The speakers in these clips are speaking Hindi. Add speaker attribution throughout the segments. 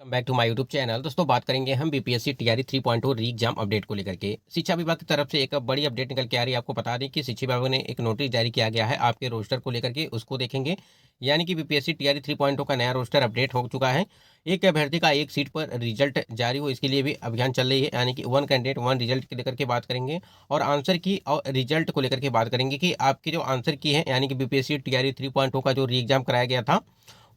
Speaker 1: Back to my YouTube channel. दोस्तों बात करेंगे हम बीपीएससी टीआरई 3.0 री एग्जाम अपडेट को लेकर के। शिक्षा विभाग की तरफ से एक बड़ी अपडेट निकल के आ रही है। आपको बता दें कि शिक्षा विभाग ने एक नोटिस जारी किया गया है आपके रोस्टर को लेकर के, उसको देखेंगे। यानी कि बीपीएससी टीआरई 3.0 का नया रोस्टर अपडेट हो चुका है। एक अभ्यर्थी का एक सीट पर रिजल्ट जारी हो, इसके लिए भी अभियान चल रही है। यानी कि वन कैंडिडेट वन रिजल्ट को लेकर के बात करेंगे और आंसर की और रिजल्ट को लेकर के बात करेंगे कि आपकी जो आंसर की है, यानी कि बीपीएससी टीआरई 3.0 का जो री एग्जाम कराया गया था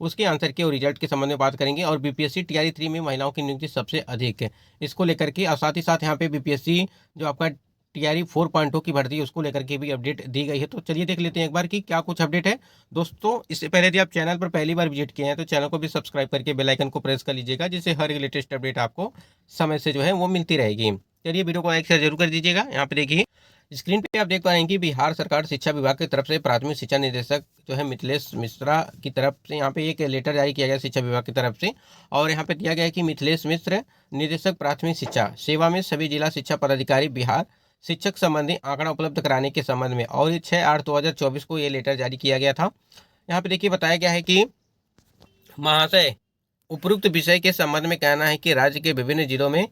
Speaker 1: उसके आंसर के और रिजल्ट के संबंध में बात करेंगे। और बीपीएससी टीआरई 3 में महिलाओं की नियुक्ति सबसे अधिक है, इसको लेकर के। और साथ ही साथ यहाँ पे बीपीएससी जो आपका टीआरई 4.0 की भर्ती है उसको लेकर के भी अपडेट दी गई है। तो चलिए देख लेते हैं एक बार कि क्या कुछ अपडेट है। दोस्तों इससे पहले यदि आप चैनल पर पहली बार विजिट किए हैं तो चैनल को भी सब्सक्राइब करके बेल आइकन को प्रेस कर लीजिएगा, जिससे हर लेटेस्ट अपडेट आपको समय से जो है वो मिलती रहेगी। चलिए वीडियो को लाइक शेयर जरूर कर दीजिएगा। यहाँ पे देखिए स्क्रीन पे आप देख पा रहे हैं कि बिहार सरकार शिक्षा विभाग की तरफ से प्राथमिक शिक्षा निदेशक जो है मिथिलेश मिश्रा की तरफ से यहाँ पे एक लेटर जारी किया गया शिक्षा विभाग की तरफ से। और यहाँ पे दिया गया है कि मिथिलेश मिश्र निदेशक प्राथमिक शिक्षा सेवा में सभी जिला शिक्षा पदाधिकारी बिहार शिक्षक संबंधी आंकड़ा उपलब्ध कराने के संबंध में। और 6/8/2024 को ये लेटर जारी किया गया था। यहाँ पे देखिए बताया गया है कि महाशय, उपरोक्त विषय के संबंध में कहना है कि राज्य के विभिन्न जिलों में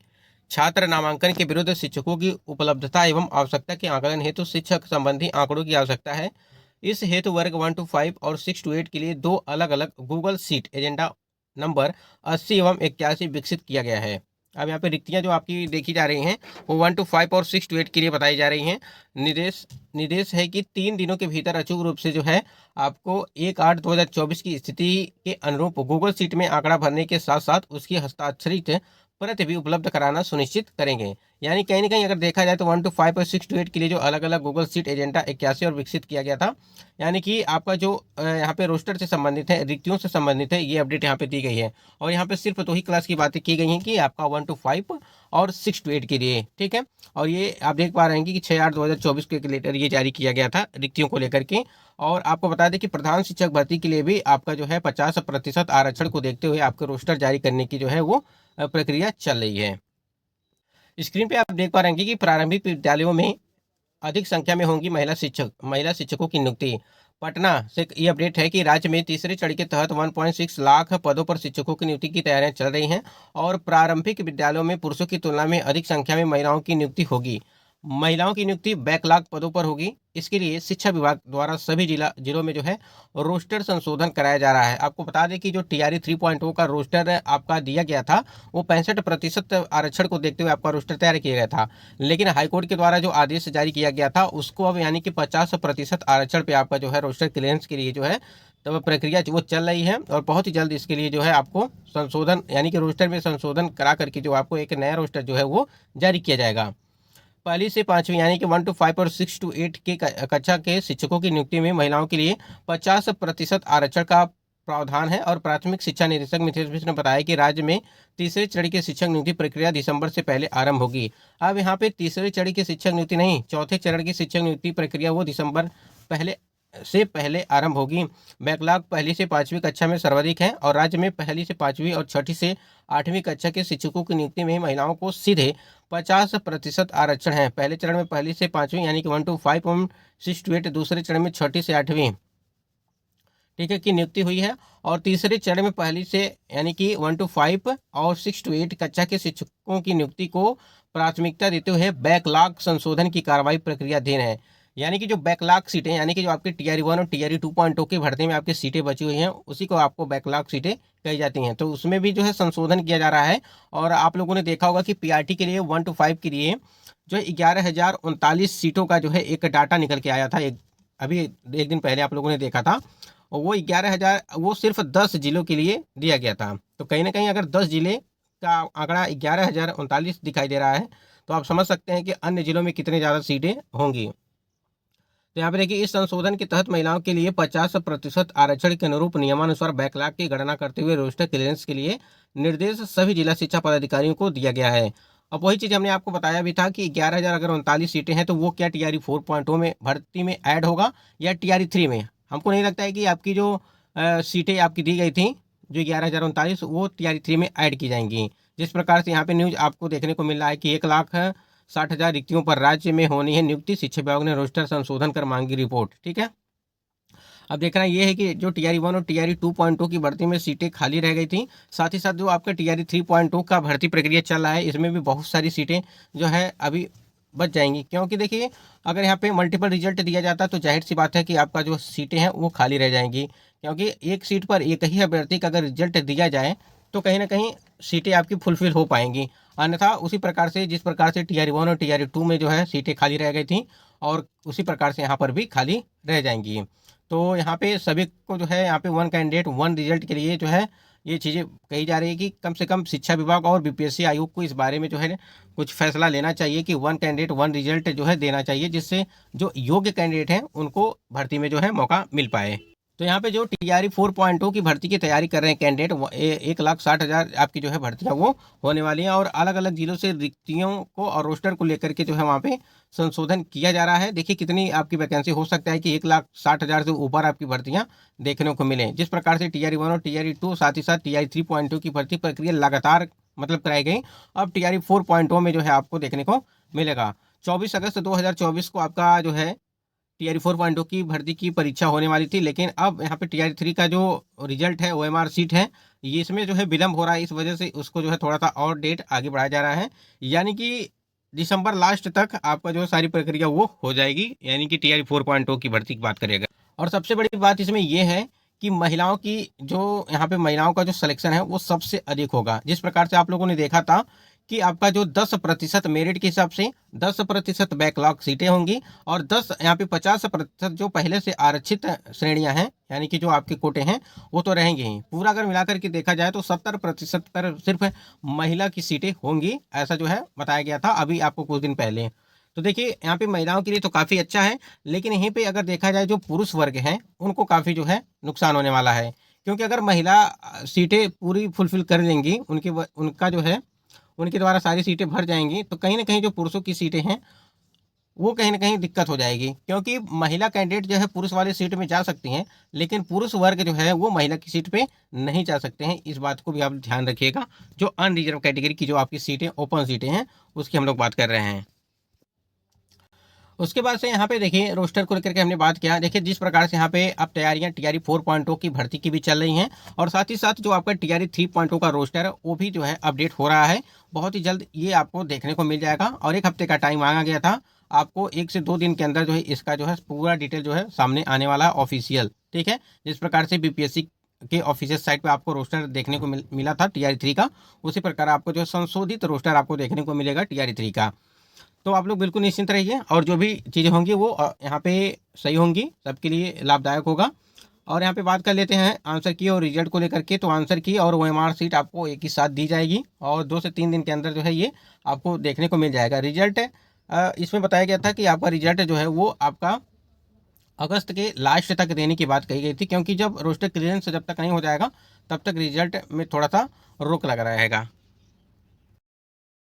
Speaker 1: छात्र नामांकन के विरुद्ध शिक्षकों की उपलब्धता एवं आवश्यकता के आकलन हेतु शिक्षक संबंधी आंकड़ों की आवश्यकता है। इस हेतु वर्ग 1 to 5 और 6 to 8 के लिए दो अलग अलग गूगल सीट एजेंडा नंबर 80 एवं 81 विकसित किया गया है। अब यहाँ पे रिक्तियां जो आपकी देखी जा रही हैं वो 1 to 5 और 6 to 8 के लिए बताई जा रही हैं। निर्देश है कि 3 दिनों के भीतर अचूक रूप से जो है आपको 1/8/2024 की स्थिति के अनुरूप गूगल सीट में आंकड़ा भरने के साथ साथ उसकी हस्ताक्षरित प्रति भी उपलब्ध कराना सुनिश्चित करेंगे। यानी कहीं ना कहीं अगर देखा जाए तो 1 to 5 और 6 to 8 के लिए जो अलग अलग गूगल सीट एजेंडा 81 और विकसित किया गया था। यानी कि आपका जो यहाँ पे रोस्टर से संबंधित है, रिक्तियों से संबंधित है, ये अपडेट यहाँ पे दी गई है। और यहाँ पे सिर्फ 2 ही क्लास की बातें की गई हैं कि आपका 1 to 5 और 6 to 8 के लिए, ठीक है। और ये आप देख पा रहे हैं कि 6/8/2024 के लेटर ये जारी किया गया था रिक्तियों को लेकर के। और आपको बता दें कि प्रधान शिक्षक भर्ती के लिए भी आपका जो है 50% आरक्षण को देखते हुए आपके रोस्टर जारी करने की जो है वो प्रक्रिया चल रही है। स्क्रीन पे आप देख पा रहे हैं कि प्रारंभिक विद्यालयों में अधिक संख्या में होंगी महिला शिक्षकों की नियुक्ति। पटना से ये अपडेट है कि राज्य में तीसरे चरण के तहत 1.6 लाख पदों पर शिक्षकों की नियुक्ति की तैयारियां चल रही हैं। और प्रारंभिक विद्यालयों में पुरुषों की तुलना में अधिक संख्या में महिलाओं की नियुक्ति होगी। महिलाओं की नियुक्ति बैकलॉग पदों पर होगी। इसके लिए शिक्षा विभाग द्वारा सभी जिलों में जो है रोस्टर संशोधन कराया जा रहा है। आपको बता दें कि जो टीआरई 3.0 का रोस्टर आपका दिया गया था वो 65% आरक्षण को देखते हुए आपका रोस्टर तैयार किया गया था। लेकिन हाईकोर्ट के द्वारा जो आदेश जारी किया गया था उसको अब यानी कि 50% आरक्षण पे आपका जो है रोस्टर क्लियरेंस के लिए जो है तो प्रक्रिया वो चल रही है। और बहुत ही जल्द इसके लिए जो है आपको संशोधन यानी कि रोस्टर में संशोधन करा करके जो आपको एक नया रोस्टर जो है वो जारी किया जाएगा। पहली से पांचवी यानी कि 1 to 5 और 6 to 8 के कक्षा के शिक्षकों की नियुक्ति में महिलाओं के लिए 50% आरक्षण का प्रावधान है। और प्राथमिक शिक्षा निदेशक मिथिलेश मिश्र ने बताया कि राज्य में तीसरे चरण की शिक्षक नियुक्ति प्रक्रिया दिसंबर से पहले आरंभ होगी। अब यहाँ पे तीसरे चरण की शिक्षक नियुक्ति नहीं, चौथे चरण की शिक्षक नियुक्ति प्रक्रिया वो दिसंबर पहले आरंभ होगी। बैकलॉग पहली से पांचवी कक्षा में सर्वाधिक है। और राज्य में पहली से पांचवी और छठी से आठवीं कक्षा के शिक्षकों की नियुक्ति में महिलाओं को सीधे 50% आरक्षण है। पहले चरण में पहली से पांचवी यानी कि 1 to 5 और 6 to 8, दूसरे चरण में छठी से आठवीं, ठीक है, की नियुक्ति हुई है। और तीसरे चरण में पहली से यानी कि 1 to 5 और 6 to 8 कक्षा के शिक्षकों की नियुक्ति को प्राथमिकता देते हुए बैकलॉग संशोधन की कार्रवाई प्रक्रियाधीन है। यानी कि जो बैकलॉग सीटें यानी कि जो आपके टीआरई 1 और टीआरई 2.0 की भर्ती में आपकी सीटें बची हुई हैं उसी को आपको बैकलॉग सीटें कही जाती हैं। तो उसमें भी जो है संशोधन किया जा रहा है। और आप लोगों ने देखा होगा कि पीआरटी के लिए 1 to 5 के लिए जो 11,039 सीटों का जो है एक डाटा निकल के आया था। अभी एक दिन पहले आप लोगों ने देखा था। और वो 11,000 वो सिर्फ 10 जिलों के लिए दिया गया था। तो कहीं ना कहीं अगर 10 जिले का आंकड़ा 11,039 दिखाई दे रहा है तो आप समझ सकते हैं कि अन्य जिलों में कितने ज़्यादा सीटें होंगी। तो यहाँ पे देखिए इस संशोधन के तहत महिलाओं के लिए 50% आरक्षण के अनुरूप नियमानुसार बैकलॉग की गणना करते हुए रोस्टर क्लियरेंस के लिए निर्देश सभी जिला शिक्षा पदाधिकारियों को दिया गया है। अब वही चीज़ हमने आपको बताया भी था कि 11,039 सीटें हैं तो वो क्या टीआरई 4.0 में भर्ती में ऐड होगा या टीआरई 3 में। हमको नहीं लगता है कि आपकी जो सीटें आपकी दी गई थी जो 11,039 वो टीआरई 3 में ऐड की जाएंगी। जिस प्रकार से यहाँ पे न्यूज आपको देखने को मिल रहा है कि 1,60,000 रिक्तियों पर राज्य में होनी है नियुक्ति, शिक्षा विभाग ने रोस्टर संशोधन कर मांगी रिपोर्ट, ठीक है। अब देखना ये है कि जो टीआरई 1 और टीआरई 2.2 की भर्ती में सीटें खाली रह गई थी, साथ ही साथ जो आपका टीआरई 3.2 का भर्ती प्रक्रिया चल रहा है, इसमें भी बहुत सारी सीटें जो है अभी बच जाएंगी। क्योंकि देखिए, अगर यहाँ पे मल्टीपल रिजल्ट दिया जाता है तो जाहिर सी बात है कि आपका जो सीटें हैं वो खाली रह जाएंगी। क्योंकि एक सीट पर एक ही अभ्यर्थी का अगर रिजल्ट दिया जाए तो कहीं ना कहीं सीटें आपकी फुलफिल हो पाएंगी। अन्यथा उसी प्रकार से जिस प्रकार से टीआरई 1 और टीआरई 2 में जो है सीटें खाली रह गई थी, और उसी प्रकार से यहाँ पर भी खाली रह जाएंगी। तो यहाँ पे सभी को जो है यहाँ पे वन कैंडिडेट वन रिजल्ट के लिए जो है ये चीज़ें कही जा रही है कि कम से कम शिक्षा विभाग और बीपीएससी आयोग को इस बारे में जो है कुछ फैसला लेना चाहिए कि वन कैंडिडेट वन रिजल्ट जो है देना चाहिए, जिससे जो योग्य कैंडिडेट हैं उनको भर्ती में जो है मौका मिल पाए। तो यहाँ पे जो टीआरई 4.2 की भर्ती की तैयारी कर रहे हैं कैंडिडेट, 1,60,000 आपकी जो है भर्तियाँ वो होने वाली हैं, और अलग अलग जिलों से रिक्तियों को और रोस्टर को लेकर के जो है वहाँ पे संशोधन किया जा रहा है। देखिए कितनी आपकी वैकेंसी हो सकता है कि 1,60,000 से ऊपर आपकी भर्तियाँ देखने को मिलें। जिस प्रकार से टीआरई 1 और टीआरई 2 साथ ही साथ टीआरई 3.2 की भर्ती प्रक्रिया लगातार मतलब कराई गई, अब टीआरई 4.0 में जो है आपको देखने को मिलेगा। 24 अगस्त 2024 को आपका जो है टीआरई 4.0 की भर्ती की परीक्षा होने वाली थी, लेकिन अब यहाँ पे टीआरई 3 का जो रिजल्ट है ओएमआर सीट है, ये इसमें जो है विलंब हो रहा है। इस वजह से उसको जो है थोड़ा सा और डेट आगे बढ़ाया जा रहा है, यानी कि दिसंबर लास्ट तक आपका जो सारी प्रक्रिया वो हो जाएगी, यानी कि टीआरई 4.0 की भर्ती की बात करेगा। और सबसे बड़ी बात इसमें यह है कि महिलाओं की जो यहाँ पे महिलाओं का जो सिलेक्शन है वो सबसे अधिक होगा। जिस प्रकार से आप लोगों ने देखा था कि आपका जो 10% मेरिट के हिसाब से 10% बैकलॉग सीटें होंगी, और 10 यहाँ पे 50% जो पहले से आरक्षित श्रेणियां हैं, यानी कि जो आपके कोटे हैं वो तो रहेंगे ही। पूरा अगर मिलाकर के देखा जाए तो 70% पर सिर्फ महिला की सीटें होंगी, ऐसा जो है बताया गया था अभी आपको कुछ दिन पहले। तो देखिए यहाँ पे महिलाओं के लिए तो काफ़ी अच्छा है, लेकिन यहीं पे अगर देखा जाए जो पुरुष वर्ग हैं उनको काफ़ी जो है नुकसान होने वाला है। क्योंकि अगर महिला सीटें पूरी फुलफिल कर लेंगी, उनका जो है उनके द्वारा सारी सीटें भर जाएंगी, तो कहीं ना कहीं जो पुरुषों की सीटें हैं वो कहीं ना कहीं दिक्कत हो जाएगी। क्योंकि महिला कैंडिडेट जो है पुरुष वाली सीट में जा सकती हैं, लेकिन पुरुष वर्ग जो है वो महिला की सीट पे नहीं जा सकते हैं। इस बात को भी आप ध्यान रखिएगा। जो अनरिजर्व कैटेगरी की जो आपकी सीटें ओपन सीटें हैं उसकी हम लोग बात कर रहे हैं। उसके बाद से यहाँ पे देखिए रोस्टर को लेकर के हमने बात किया। देखिए जिस प्रकार से यहाँ पे अब तैयारियां टीआरई 4.0 की भर्ती की भी चल रही हैं, और साथ ही साथ जो आपका टीआरई 3.0 का रोस्टर है वो भी जो है अपडेट हो रहा है। बहुत ही जल्द ये आपको देखने को मिल जाएगा, और 1 हफ्ते का टाइम मांगा गया था। आपको 1 से 2 दिन के अंदर जो है इसका जो है पूरा डिटेल जो है सामने आने वाला है ऑफिशियल। ठीक है, जिस प्रकार से बीपीएससी के ऑफिशियल साइट पे आपको रोस्टर देखने को मिला था टीआरई 3 का, उसी प्रकार आपको जो संशोधित रोस्टर आपको देखने को मिलेगा टीआरई 3 का। तो आप लोग बिल्कुल निश्चिंत रहिए, और जो भी चीज़ें होंगी वो यहाँ पे सही होंगी, सबके लिए लाभदायक होगा। और यहाँ पे बात कर लेते हैं आंसर की और रिजल्ट को लेकर के। तो आंसर की और ओएमआर सीट आपको एक ही साथ दी जाएगी, और 2 से 3 दिन के अंदर जो है ये आपको देखने को मिल जाएगा। रिजल्ट इसमें बताया गया था कि आपका रिजल्ट जो है वो आपका अगस्त के लास्ट तक देने की बात कही गई थी, क्योंकि जब रोस्टर क्लियरेंस जब तक नहीं हो जाएगा तब तक रिजल्ट में थोड़ा सा रोक लगा रहेगा।